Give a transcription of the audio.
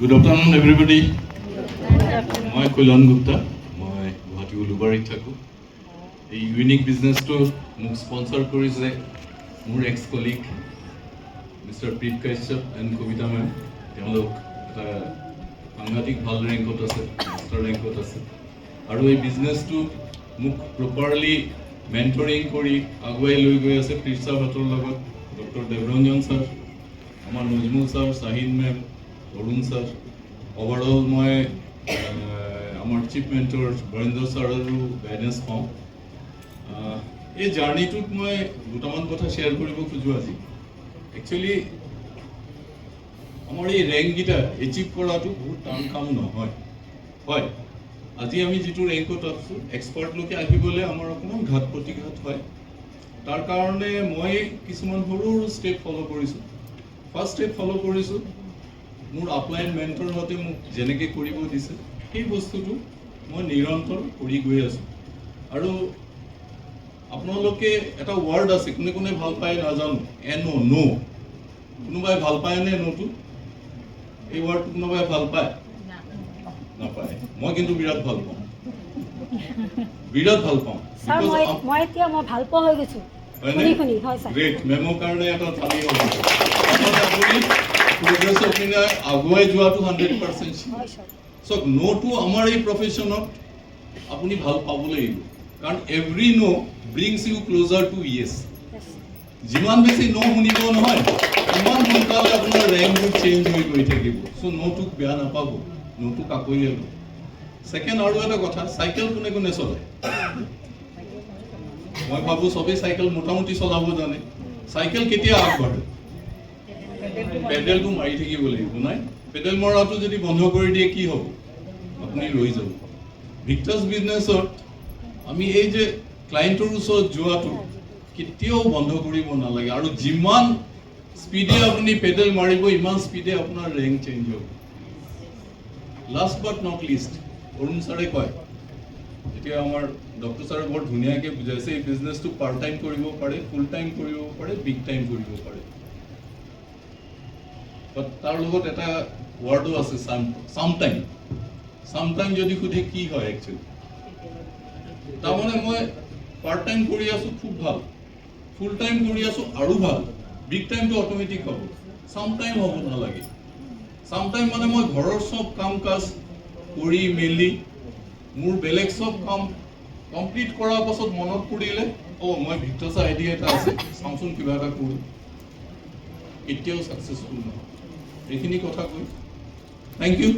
Good afternoon, everybody. মই কল্যাণ গুপ্তা, মই গুৱাহাটী উলুবাৰীত থাকোঁ। এই ইউনিক বিজনেছটো মোক স্পন্সৰ কৰিছে মোৰ ex colleague mister Preet Kashyap and Kabita ma'am. তেওঁলোক এটা সাংঘাতিক ভাল ৰেংকত আছে, মাষ্টাৰ ৰেংকত আছে, আৰু এই বিজনেছটো মোক প্ৰপাৰলি মেণ্টৰিং কৰি আগুৱাই লৈ গৈ আছে প্ৰীত ছাৰহঁতৰ লগত, ডক্টৰ দেৱৰঞ্জন ছাৰ, আমাৰ Nazmul sir, Shahin ma'am, Arun sir. Overall মই আমাৰ চিফ মেণ্টৰ বৰেন্দ্ৰ ছাৰৰো গাইডেঞ্চ পাওঁ। এই জাৰ্ণিটোত মই দুটামান কথা শ্বেয়াৰ কৰিব খোজোঁ আজি। একচুৱেলি আমাৰ এই ৰেংককেইটা এচিভ কৰাটো বহুত টান কাম নহয়। হয়, আজি আমি যিটো ৰেংকত আছোঁ, এক্সপাৰ্টলৈকে আহিবলৈ আমাৰ অকণমান ঘাত প্ৰতিঘাত হয়। তাৰ কাৰণে মই কিছুমান সৰু সৰু ষ্টেপ ফ'ল' কৰিছোঁ। ফাৰ্ষ্ট ষ্টেপ ফ'ল' কৰিছোঁ, মোৰ আপলাইন মেণ্টৰহঁতে মোক যেনেকৈ কৰিব দিছে সেই বস্তুটো মই নিৰন্তৰ কৰি গৈ আছোঁ। আৰু আপোনালোকে এটা ৱাৰ্ড আছে, কোনে কোনে ভাল পায় নাজানো, ন'। কোনোবাই ভাল পায়নে ন'টো? এই ৱাৰ্ডটো কোনোবাই ভাল পায়? নাপায়। মই কিন্তু বিৰাট ভাল পাওঁ, বিৰাট ভাল পাওঁ। গ্ৰেট, মেমৰ কাৰণে এটা তালি হ'ব। আগুৱাই যোৱাটো 100% চক ন'টো আমাৰ এই প্ৰফেশ্যনত আপুনি ভাল পাব লাগিব, কাৰণ এভৰি ন' ব্ৰিংছ ইউ ক্লোজাৰ টু য়েছ। যিমান বেছি ন' শুনিব নহয়, ইমান সোনকালে আপোনাৰ ৰেংকবোৰ চেঞ্জ হৈ গৈ থাকিব। চ' ন'টোক বেয়া নাপাব, ন'টোক আকোৱালি ল'ব। ছেকেণ্ড আৰু এটা কথা, চাইকেল কোনে কোনে চলায়? মই ভাবোঁ চবেই চাইকেল মোটামুটি চলাব জানে। চাইকেল কেতিয়া আগবাঢ়ে? পেডেলটো মাৰি থাকিব লাগিব, নাই? পেডেল মৰাটো যদি বন্ধ কৰি দিয়ে কি হ'ব? আপুনি ৰৈ যাব। ভিক্টাছ বিজনেছত আমি এই যে ক্লায়েণ্টৰ ওচৰত যোৱাটো কেতিয়াও বন্ধ কৰিব নালাগে, আৰু যিমান স্পীডে আপুনি পেডেল মাৰিব ইমান স্পীডে আপোনাৰ ৰেংক চেঞ্জ হ'ব। Last but not list, Arun ছাৰে কয়, এতিয়া আমাৰ ডক্টৰ ছাৰে বৰ ধুনীয়াকৈ বুজাইছে, এই বিজনেছটো পাৰ্ট টাইম কৰিব পাৰে, ফুল টাইম কৰিব পাৰে, বিগ টাইম কৰিব পাৰে। তাৰ লগত এটা ৱাৰ্ডো আছে, চামটাইম। চামটাইম যদি সোধে কি হয় একচুৱেলি, তাৰমানে মই পাৰ্ট টাইম কৰি আছোঁ, খুব ভাল, ফুল টাইম কৰি আছোঁ আৰু ভাল, বিগ টাইমটো অট'মেটিক হ'ব, চামটাইম হ'ব নালাগে। চামটাইম মানে মই ঘৰৰ চব কাম কাজ কৰি মেলি মোৰ বেলেগ চব কাম কমপ্লিট কৰাৰ পাছত মনত পৰিলে, মই ভিক্টাছ আইডিয়া এটা আছে, চাওঁচোন কিবা এটা কৰোঁ, কেতিয়াও ছাকচেছফুল নহয়। এইখিনি কথা কৈ থেংক ইউ।